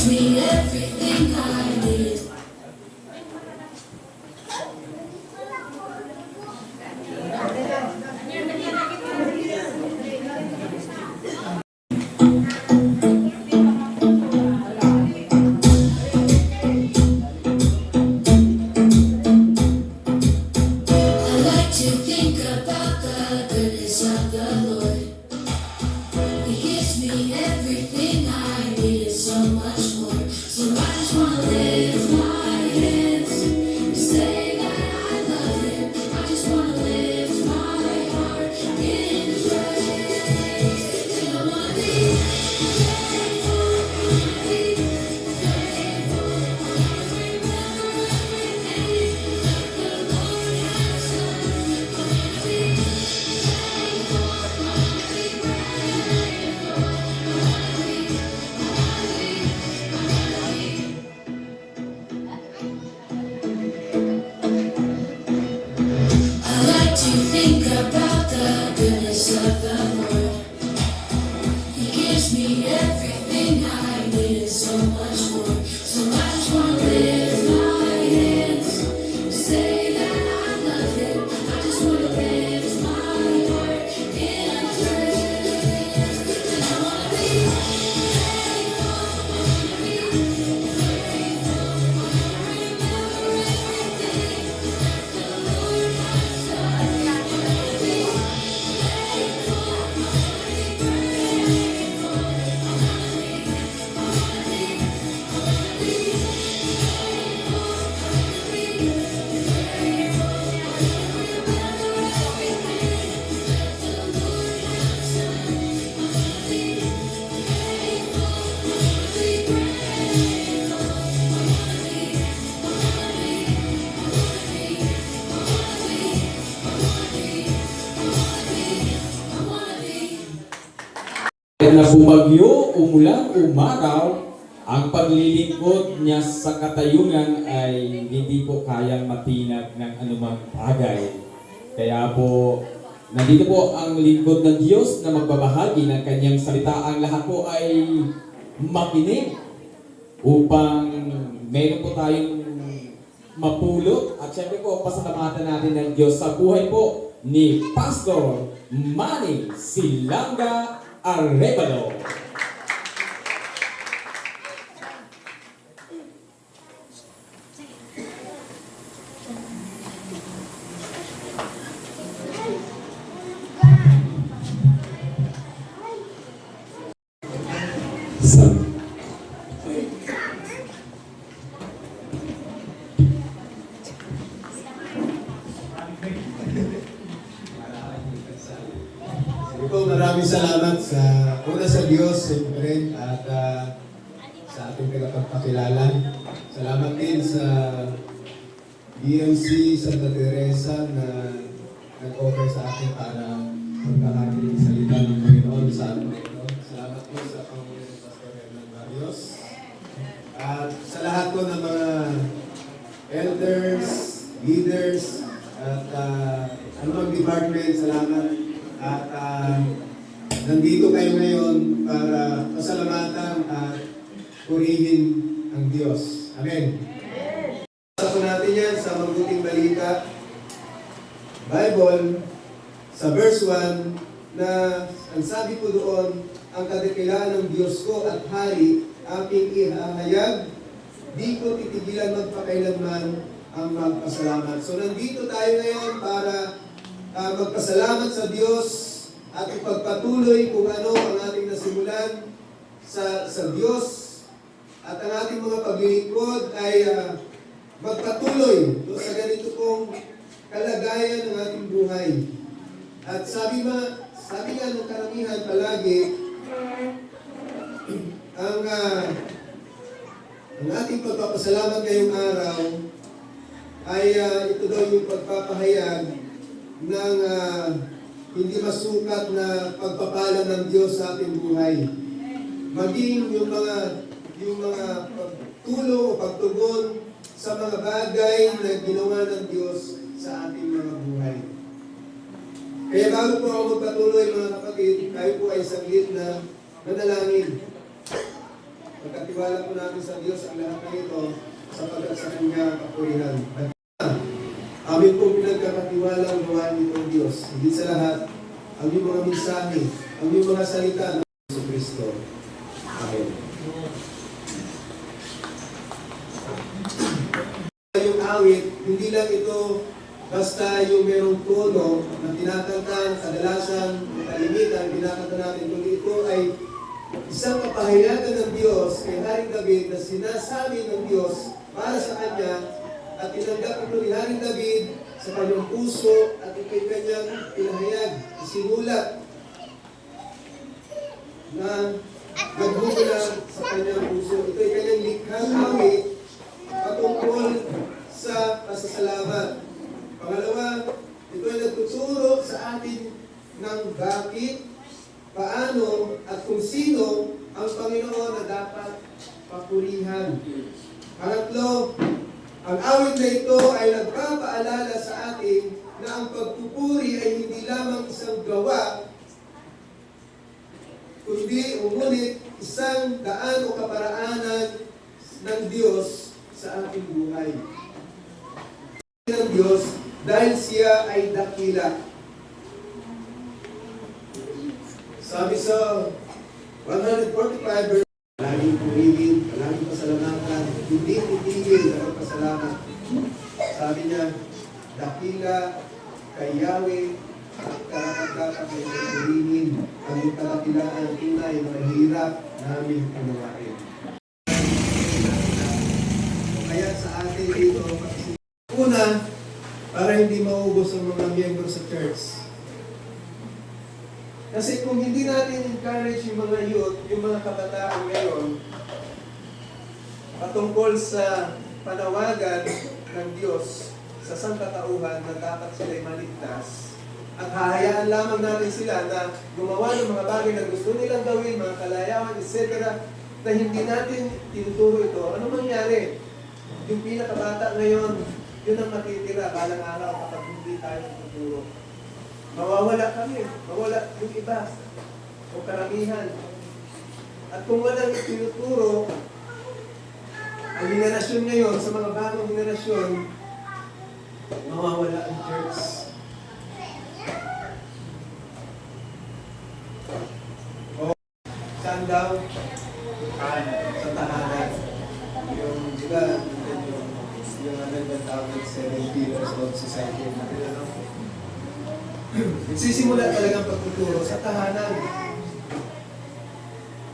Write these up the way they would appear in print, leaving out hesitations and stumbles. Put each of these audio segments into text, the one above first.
gives me everything I need. I like to think about the goodness of the Lord. He gives me everything I need and so much more. So I just wanna lift my hands and say that I love Him. I just wanna lift my heart in praise. And I wanna be thankful, wanna be grateful, wanna remember everything that the Lord has done. I wanna be thankful, wanna be grateful, I like to think about the goodness of the Lord. He gives me everything I need and so much more. So I just want to lift my hands and say that I love Him. I just want to lift my heart in praise. And I want to be thankful, want to be grateful, want to remember everything that the Lord has done. I want to be thankful, want to be grateful, Na bumagyo, umulan, umaraw, ang paglilingkod niya sa katayunan ay hindi po kayang matinag ng anumang bagay. Kaya po, nandito po ang lingkod ng Diyos na magbabahagi ng kanyang salita. Ang lahat po ay makinig upang meron po tayong mapulot. At syempre po, pasalamatan natin ng Diyos sa buhay po ni Pastor Manny Silanga Arevalo. Maraming salamat sa una sa Diyos, siyempre, at sa ating tagapagpakilala. Salamat din sa BMC Santa Teresa na nag-offer sa akin para magkakaroon ng salita ng Panginoon sa atin. Salamat po sa Panginoon ng Pastor Hernan Barrios. At sa lahat po ng mga elders, leaders, at anumang department, salamat. At nandito kayo ngayon para pasalamatan at purihin ang Diyos. Amen. Sa po natin yan sa Mabuting Balita, Bible, sa verse 1, na ang sabi po doon, ang kadakilaan ng Diyos ko at hari, aking ihahayag, di ko titigilan magpakailanman ang magpasalamat. So nandito tayo ngayon para magpasalamat sa Diyos at ipagpatuloy kung ano ang ating nasimulan sa Diyos, at ang ating mga paglilingkod ay magpatuloy sa ganito pong kalagayan ng ating buhay. At sabi nga ng karamihan palagi, ang ating pagpapasalamat ngayong araw ay ito daw yung pagpapahayag ng hindi masukat na pagpapala ng Diyos sa ating buhay. Maging yung mga pagtulong o pagtugon sa mga bagay na ginawa ng Diyos sa ating mga buhay. Kaya bago po ako magpatuloy mga kapatid, tayo po ay saglit na manalangin. Pagkatiwala po natin sa Diyos ang lahat ng ito sapagkat sa Kanya kapurihan. At amin pong pinagkakatiwala ang gawain nitong Diyos. Hindi sa lahat, ang iyong mga mensahe, ang iyong mga salita ng Yesu Kristo. Amen. Yung awit, hindi lang ito basta yung merong tono na tinakanta, kadalasan, kalimitan, kinakanta natin, kundi ito ay isang kapahayagan ng Diyos kay Haring David na sinasabi ng Diyos para sa kanya at tinanggap ito ni Haring David sa kanyang puso at ito'y kanyang pinahayag, isinulat na nagbubula sa kanyang puso. Ito'y kanyang likhang awit patungkol sa pasasalamat. Pangalawa, ito ay nagtuturo sa atin ng bakit, paano, at kung sino ang Panginoon na dapat papurihan. Pangatlo, ang awit na ito ay nagpapaalala sa atin na ang pagpupuri ay hindi lamang isang gawa, kundi ngunit isang daan o kaparaanan ng Diyos sa ating buhay. Ng Diyos dahil siya ay dakila. Sabi sa 145 verse, palaging purihin, palaging pasalamatan, hindi titigil na magpasalamat. Sabi niya, dakila kay Yahweh at karapat-dapat ay purihin ang kadakilaan tunay na mahirap namin unawain. Kaya sa atin dito, una, para hindi maubos ang mga miyembro sa church. Kasi kung hindi natin encourage yung mga youth, yung mga kabataan ngayon, patungkol sa panawagan ng Diyos sa sangkatauhan na dapat sila'y maligtas, at hahayaan lamang natin sila na gumawa ng mga bagay na gusto nilang gawin, mga kalayawan, etc., na hindi natin tinuturo ito, ano mangyari? Yung pinakabata ngayon, yun ang matitira balang araw kapag hindi tayo tuturo. Mawawala kami, mawala yung iba o karamihan. At kung walang itinuturo, ang henerasyon ngayon, sa mga bagong henerasyon, mawawala ang church. O, saan daw? Sa tahanan. Yung, di ba, yung tawag 7 pillars of society. Nagsisimula talagang pagtuturo sa tahanan.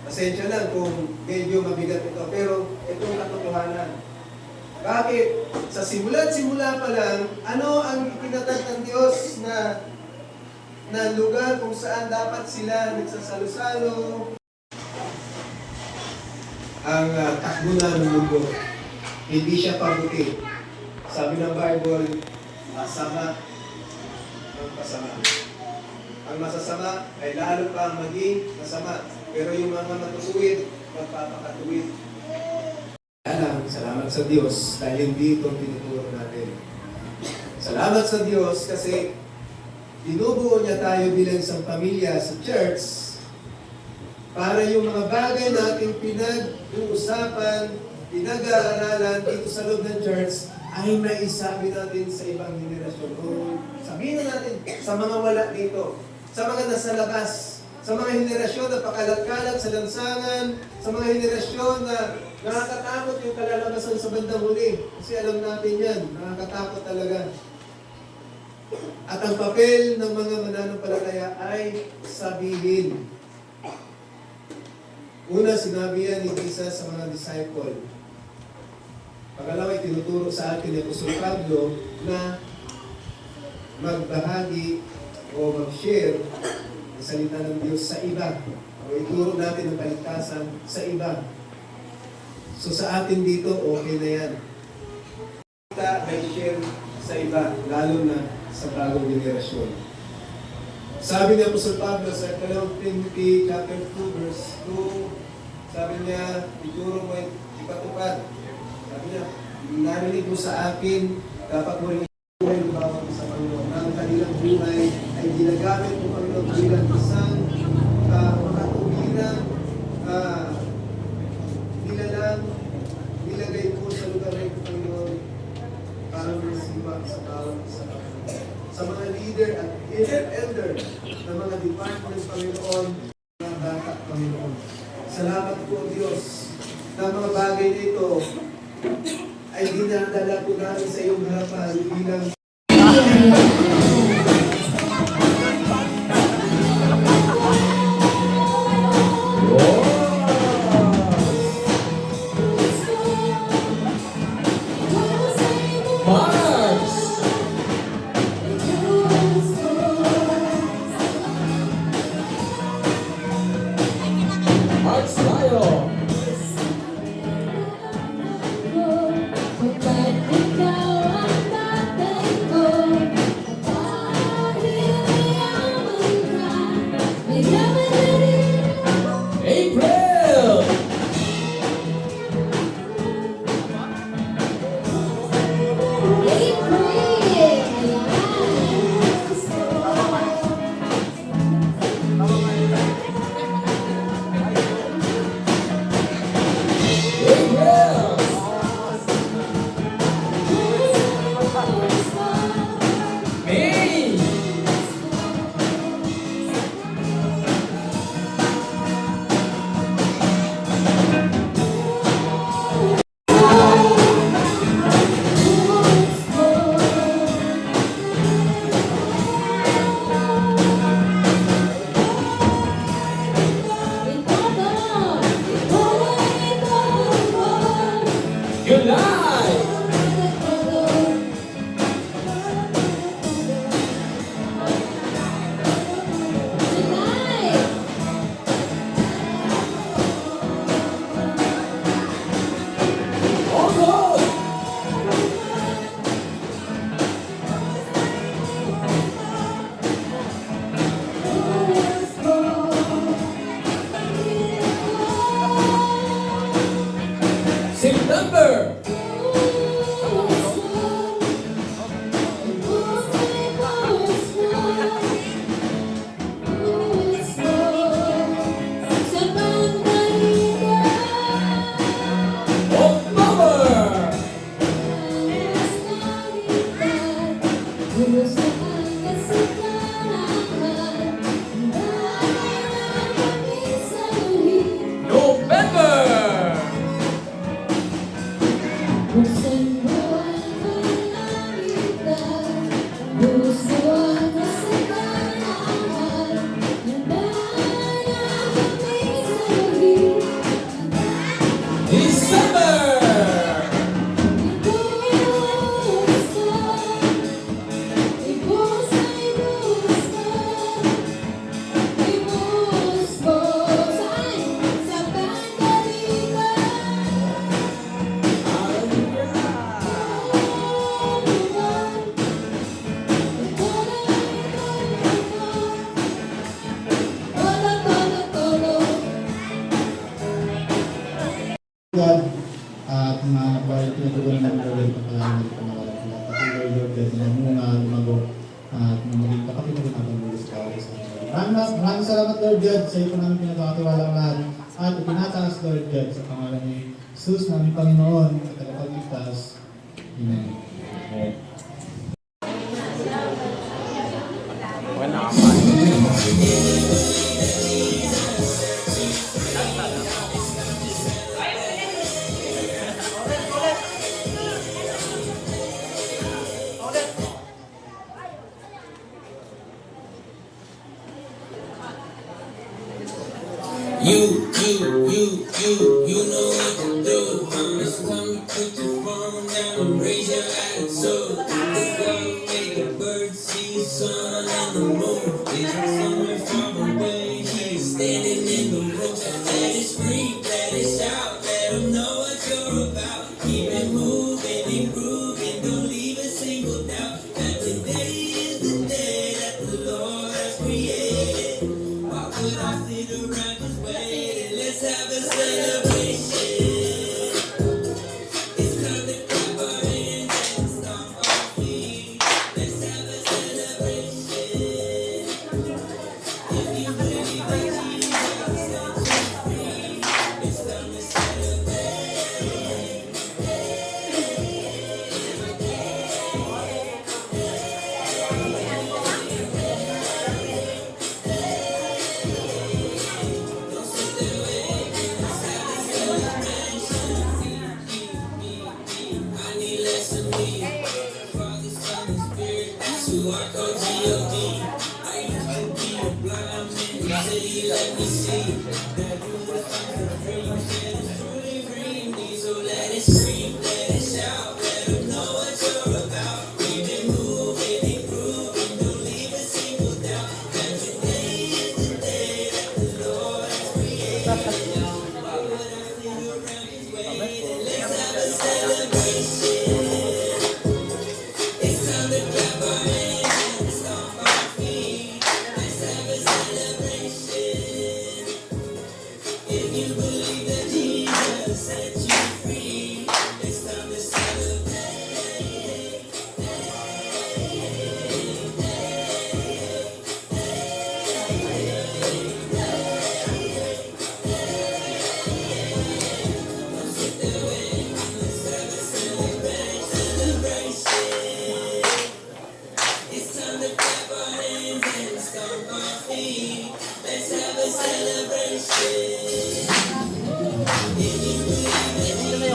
Pasensya lang kung medyo mabigat ito, pero itong katotohanan. Bakit? Sa simula pa lang, ano ang itinatag ng Diyos na lugar kung saan dapat sila nagsasalo-salo? Ang takbo na ng mundo. Hindi siya pabuti. Sabi ng Bible, masama ang pasama. Ang masasama ay lalo pang maging masama. Pero yung mga matutuwid, magpapakatuwid. Alam, salamat sa Diyos dahil hindi ito tinuturo natin. Salamat sa Diyos kasi binubuo niya tayo bilang isang pamilya sa church para yung mga bagay natin pinag-uusapan, pinag-aaralan dito sa loob ng church ay maisabi natin sa ibang henerasyon. O sabihin na natin sa mga wala dito, sa mga nasa labas, sa mga henerasyon na pakalat-kalat sa lansangan, sa mga henerasyon na nakakatakot yung kalalabasan sa bandang huli. Kasi alam natin yan, nakakatakot talaga. At ang papel ng mga mananampalataya ay sabihin. Una, sinabi yan ni Jesus sa mga disciple. Pangalawa, tinuturo sa atin ni Apostol Pablo na magbahagi o mag-share ang salita ng Diyos sa iba. O ituro natin ang kaligtasan sa iba. So sa atin dito, okay na yan. Kita may share sa iba, lalo na sa bagong generasyon. Sabi ni Apostol Pablo sa 2 Timothy chapter 2 verse 2, sabi niya, ituro mo ipatupad. Sabi niya, narinig mo sa akin, dapat mo rin buhay ng bawat sa Panginoon. Ang kanilang buhay ay ginagamit mo Panginoon bilang isang makatubirang ang nilagay mo sa lugar na ito, Panginoon, para masiwa sa bawat isa. Sa mga leader at elder ng mga department, Panginoon, mga bata, Panginoon. Salamat po, Diyos, na mga bagay na ito ay dinadala po namin sa iyong harapan bilang Mars! Mars tayo! Kapag ikaw ang tatay ko, dahil mayaman ka, mayaman na rin ako. April! April! May! July! August! September! October! November! Buksan mo ang panangitan, puso ang kasalanan, nananahan kami sa huli. December! God at mga bahay pinatutunan ng Lord at pagkakalit ng mga lahat. Patuloy Lord God na muna lumago at maging kapatid na pagbulis ka ako sa kanila. Maraming salamat Lord God sa iyo po namin pinagkakatiwala ang lahat at ipinataas Lord God sa pangalan ni Jesus namin Panginoon at tagapagligtas. Amen. You know what to do. It's time to put your phone down and raise your attitude. Let's go make the birds see sun and the moon. It's somewhere far away. He's standing in the room. Let it scream, let it shout, let them know what you're about. Keep it moving, improving, don't leave a single doubt. That today is the day that the Lord has created. Why would I sit around just waiting? Let's have a celebration.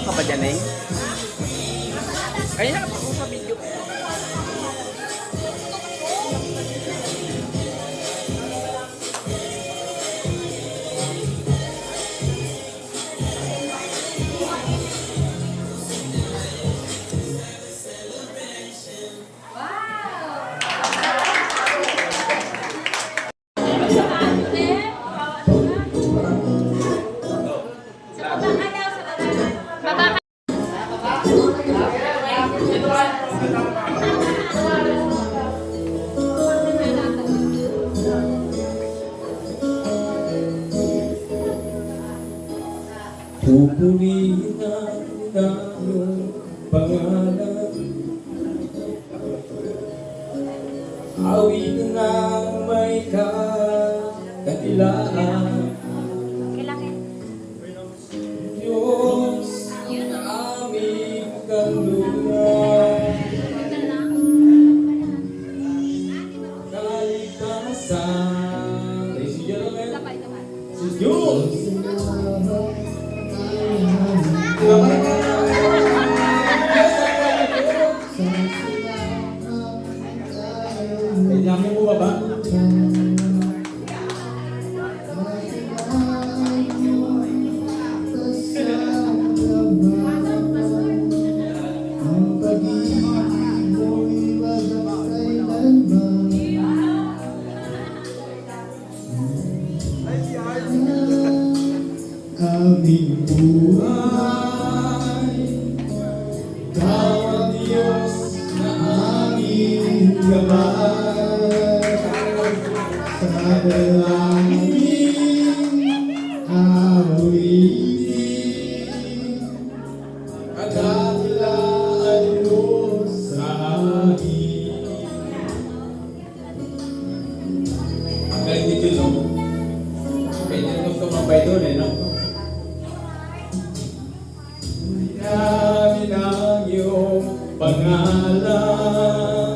ka ba dyan, eh? Kanina ka pa ako sa video. Pupurihin na iyong pangalan. Awit na may kadakilaan. Diyos na aming kanlungan. Kaligtasan. Ladies and gentlemen, si Diyos. Kailangan mo ba ba? Ang pag-ibig mo'y walang kailanman. Aming buhay, Ikaw ang Diyos na aming gabay. Sa dalangin, awitin, kadakilaan mo sa amin. Ang galing dito, no? Kaya nyo tumambay doon, eh, no? Namin ang iyong pangalan.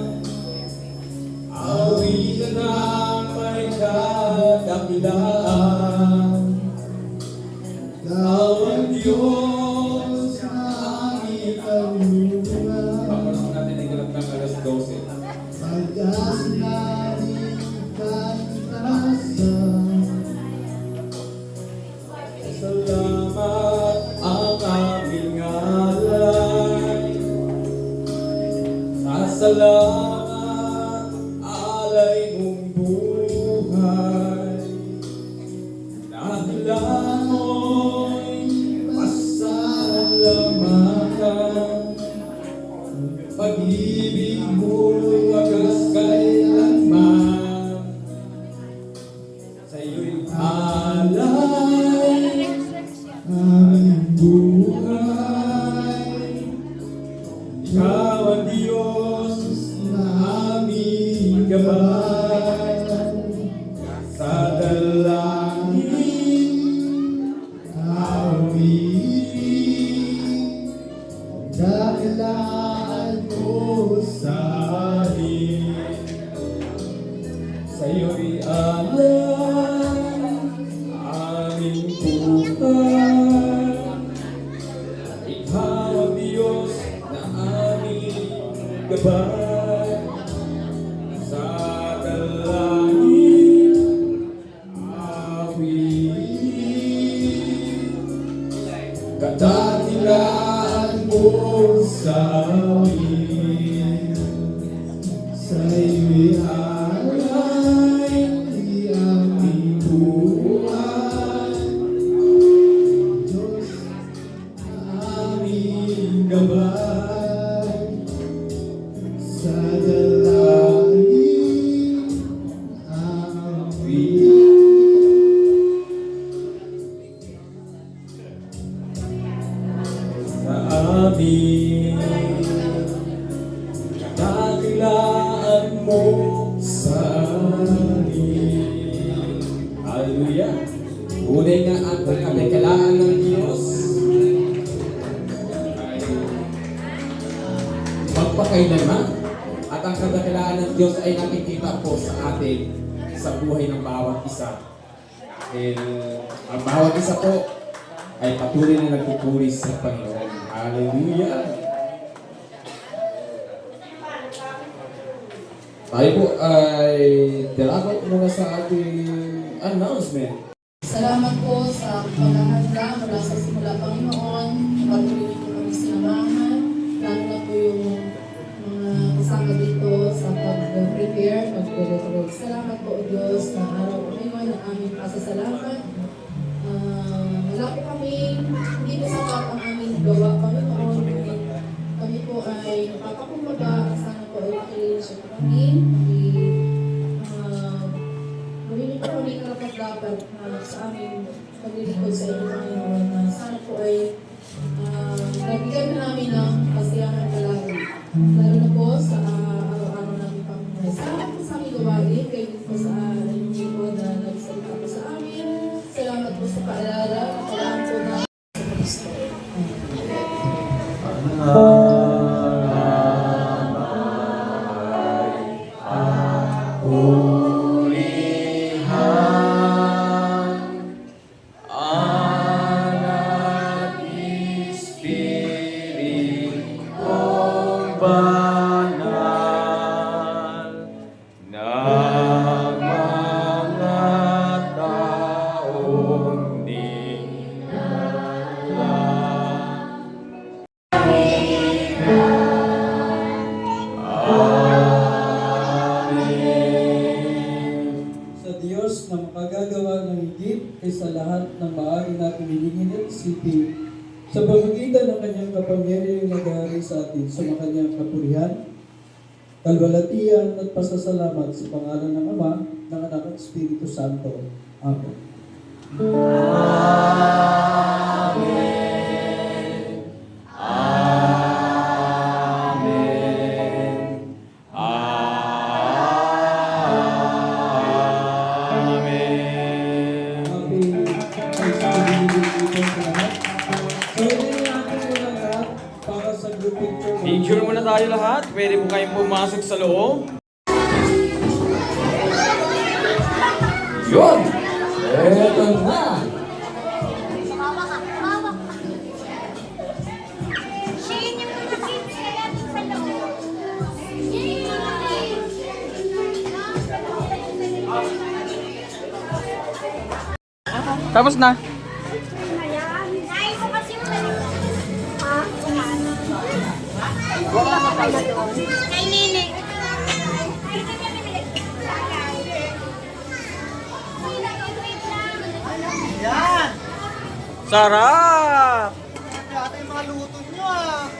Awitan na may kadakilaan. Ikaw ang Diyos na aming kanlungan. Papanos natin ang ganap ng alas 12. Pag-asinaling kantasan. Salamat ang aming alay. Salamat alay mong buhay. Dahilan mo'y pasalamatan. Pag-ibig mo'y wagas kailanman. Sa iyo'y alay Aming buhay, Ikaw ang Diyos na aming gabay. Sa dalangin, awitin, dakilaan mo sa amin. Sa iyo'y alay aming buhay. Ikaw ang Diyos na aming gabay. Sa dalangin, awitin, kadakilaan mo sa amin. sa iyo'y alay, di aming buhay. Diyos na aming gabay, sa dalangin, awitin. Sa amin, kadakilaan mo sa amin. Hallelujah! Tunay nga ang kadakilaan ng Diyos ay magpakailanman. At ang kadakilaan ng Diyos ay nakikita po sa atin sa buhay ng bawat isa. Dahil ang bawat isa po ay patuloy na nagpupuri sa Panginoon. Hallelujah. Tayo po ay dalawat muna sa ating announcement. Salamat po sa paghahanda mula sa simula, Panginoon. Patuloy niyo po kami sinamahan. Lalo na po yung mga kasama dito sa pag-prepare, pag-decorate. Salamat po, Diyos, sa araw po ngayon na aming pasasalamat. Wala po kami, hindi po sapat ang aming gawa, Panginoon. Kami po ay napapakumbaga. Sana po ay makilala siya po kami. Gawin po kami karapat-dapat sa aming paglilingkod sa inyo, Panginoon, na sana po ay nabigyan na namin ng kasiyahan palagi. Lalo na po sa araw-araw namin pamumuhay. Salamat po sa aming gawain, kayo din po sa inyong lingkod na nagsalita po sa amin. Salamat po sa paalala, kailangan po na sa Kristo. Sa Diyos na makagagawa ng higit kaysa lahat ng maaari natin hilingin at isipin, sa pamamagitan ng kanyang kapangyarihang nag-aari sa atin sa kanyang kapurihan, kalwalatian at pasasalamat sa pangalan ng Ama, ng Anak at Espiritu Santo. Amen. Happy Thanksgiving weekend sa lahat. So, hindi natin muna lahat para sa group picture. Picture muna tayo lahat. Pwede po kayong pumasok sa loob. Yun! Eto na! Tapos na. Kay Nini. Sarap! Ate yung mga luto nyo ah!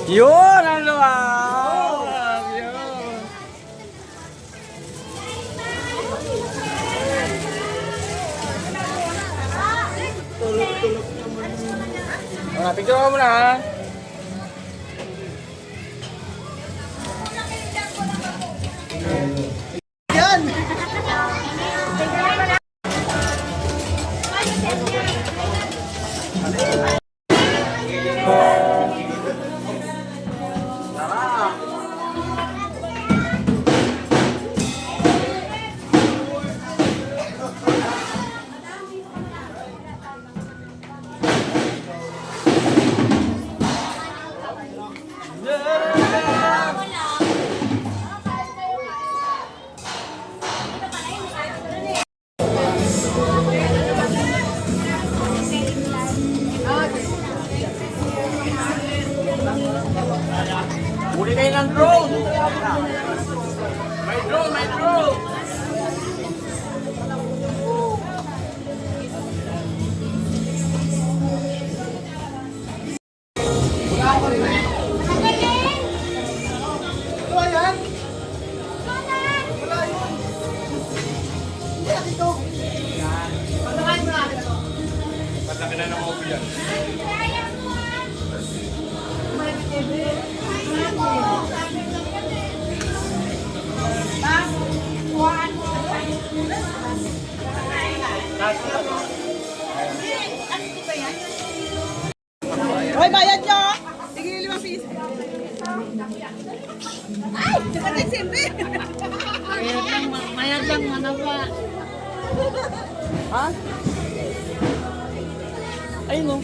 Yun ang luwag! Yun! Picture mo muna ha! Uli kayo ng drone! May drone! May drone! Hoy, bayad nyo! Tigil 5 piso. Ay! Mayat lang, manaba. Ha? Ay no.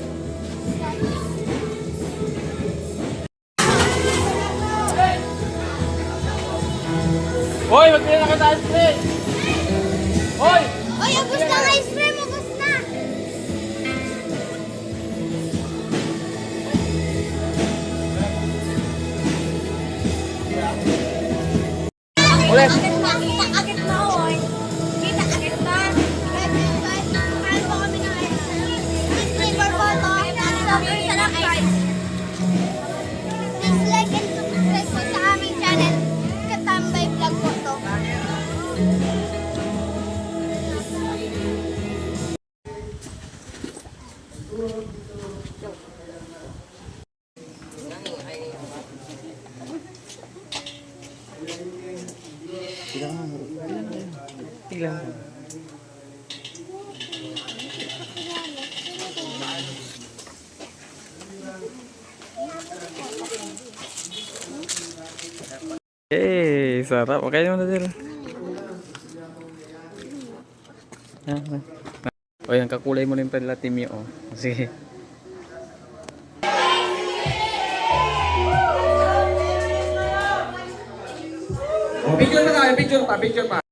Hoy, magpili na kita ice cream! Hoy! Oy, ubus na ang ice cream, ubus na. Ulit! Agad na, oy. Kita, agad na. Meron po kami ng ice cream. Ice cream or photo. Sobrang sarap, guys. Please like and subscribe po sa aming channel. Katambay Vlog po to. Eh, sarap. Okay naman na din. O yan, kakulay mo rin pala Timmy, oh. Sige. Picture na tayo, picture pa.